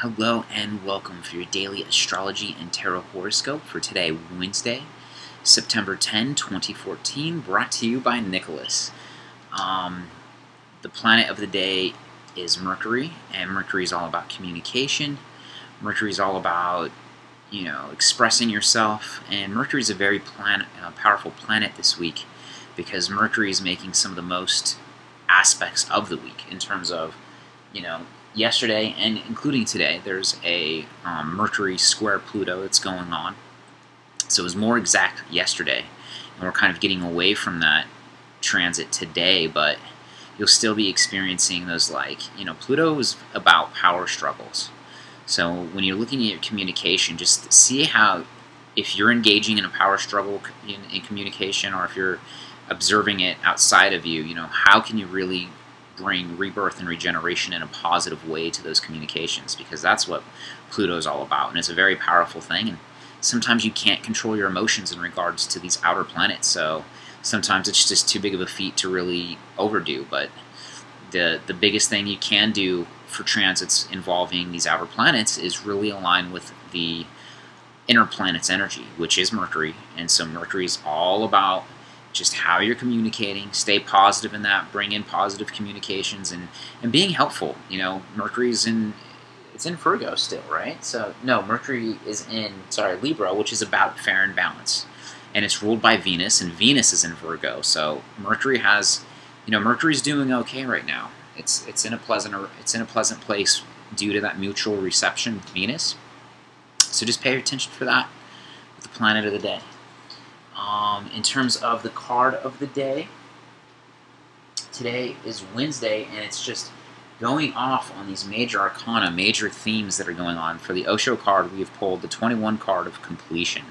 Hello and welcome for your daily astrology and tarot horoscope for today, Wednesday, September 10, 2014, brought to you by Nicholas. The planet of the day is Mercury, and Mercury is all about communication. Mercury is all about, expressing yourself, and Mercury is a very powerful planet this week because Mercury is making some of the most aspects of the week in terms of, yesterday and including today, there's a Mercury square Pluto that's going on. So it was more exact yesterday, and we're kind of getting away from that transit today, but you'll still be experiencing those, Pluto is about power struggles. So when you're looking at your communication, just see how, if you're engaging in a power struggle in communication, or if you're observing it outside of you, how can you really bring rebirth and regeneration in a positive way to those communications, because that's what Pluto is all about, and it's a very powerful thing. And sometimes you can't control your emotions in regards to these outer planets, so sometimes it's just too big of a feat to really overdo. But the biggest thing you can do for transits involving these outer planets is really align with the inner planet's energy, which is Mercury. And so Mercury is all about just how you're communicating. Stay positive in that, bring in positive communications, and being helpful. Mercury's in Virgo still, right? So no, Mercury is in Libra, which is about fair and balance, and it's ruled by Venus, and Venus is in Virgo. So Mercury has, Mercury's doing okay right now. It's in a pleasant place due to that mutual reception with Venus. So just pay attention for that with the planet of the day. In terms of the card of the day, today is Wednesday, and it's just going off on these major arcana, major themes that are going on. For the Osho card, we have pulled the 21 card of completion.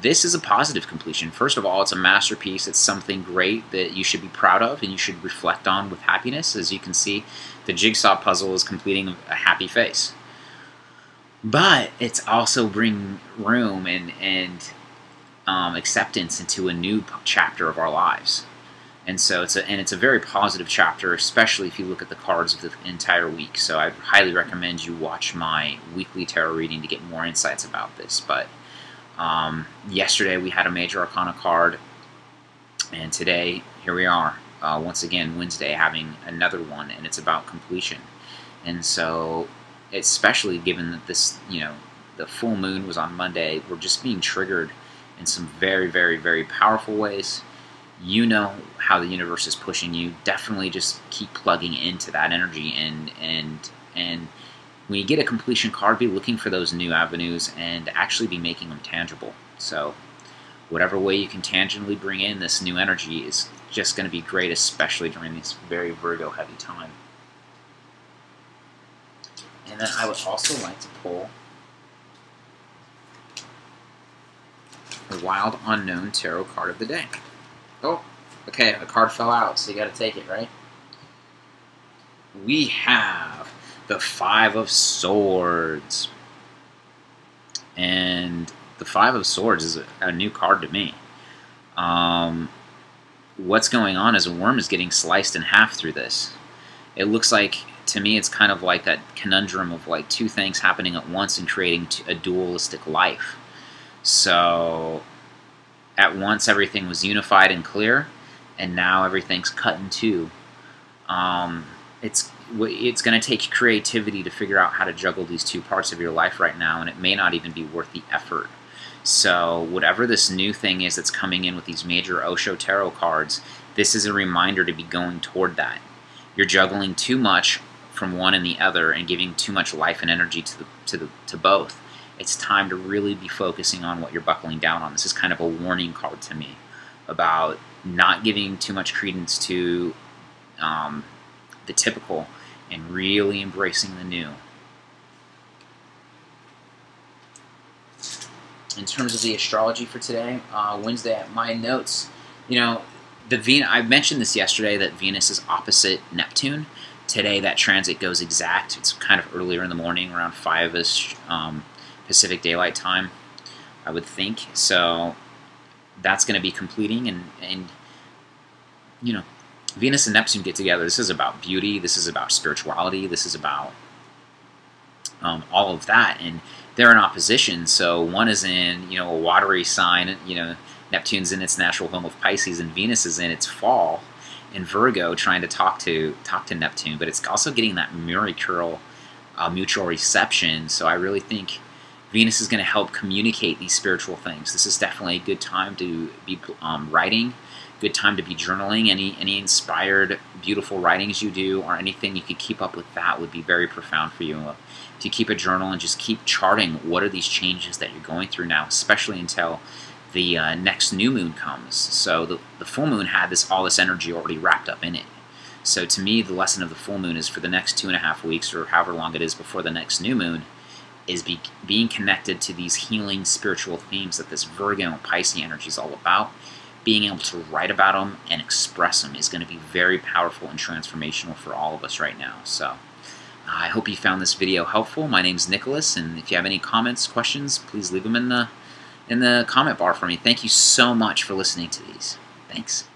This is a positive completion. First of all, it's a masterpiece. It's something great that you should be proud of and you should reflect on with happiness. As you can see, the jigsaw puzzle is completing a happy face. But it's also bringing room and acceptance into a new chapter of our lives. And so it's a very positive chapter, especially if you look at the cards of the entire week. So I highly recommend you watch my weekly tarot reading to get more insights about this. But yesterday we had a major arcana card, and today here we are once again Wednesday having another one, and it's about completion. And so, especially given that this, the full moon was on Monday, we're just being triggered in some very, very, very powerful ways. You know how the universe is pushing you. Definitely just keep plugging into that energy, and when you get a completion card, be looking for those new avenues and actually be making them tangible. So whatever way you can tangibly bring in this new energy is just going to be great, especially during this very Virgo heavy time. And then I would also like to pull the Wild Unknown Tarot card of the day. Oh, okay, a card fell out, so you gotta take it, right? We have the Five of Swords. And the Five of Swords is a new card to me. What's going on is a worm is getting sliced in half through this. It looks like, to me, it's kind of like that conundrum of like two things happening at once and creating a dualistic life. So at once everything was unified and clear, and now everything's cut in two. It's going to take creativity to figure out how to juggle these two parts of your life right now, and it may not even be worth the effort. So whatever this new thing is that's coming in with these major Osho tarot cards, this is a reminder to be going toward that. You're juggling too much from one and the other and giving too much life and energy to both. It's time to really be focusing on what you're buckling down on. This is kind of a warning card to me about not giving too much credence to the typical and really embracing the new. In terms of the astrology for today, Wednesday, my notes, I mentioned this yesterday that Venus is opposite Neptune. Today that transit goes exact. It's kind of earlier in the morning, around 5-ish. Pacific Daylight Time, I would think. So that's going to be completing, and Venus and Neptune get together. This is about beauty. This is about spirituality. This is about all of that, and they're in opposition. So one is in, you know, a watery sign, you know, Neptune's in its natural home of Pisces, and Venus is in its fall in Virgo, trying to talk to Neptune, but it's also getting that Mercurial mutual reception. So I really think Venus is going to help communicate these spiritual things. This is definitely a good time to be writing, good time to be journaling. Any inspired, beautiful writings you do, or anything you could keep up with, that would be very profound for you. If you keep a journal and just keep charting what are these changes that you're going through now, especially until the next new moon comes. So the full moon had all this energy already wrapped up in it. So to me, the lesson of the full moon is for the next 2.5 weeks, or however long it is before the next new moon, is being connected to these healing spiritual themes that this Virgo and Pisces energy is all about. Being able to write about them and express them is going to be very powerful and transformational for all of us right now. So I hope you found this video helpful. My name's Nicholas, and if you have any comments, questions, please leave them in the comment bar for me. Thank you so much for listening to these. Thanks.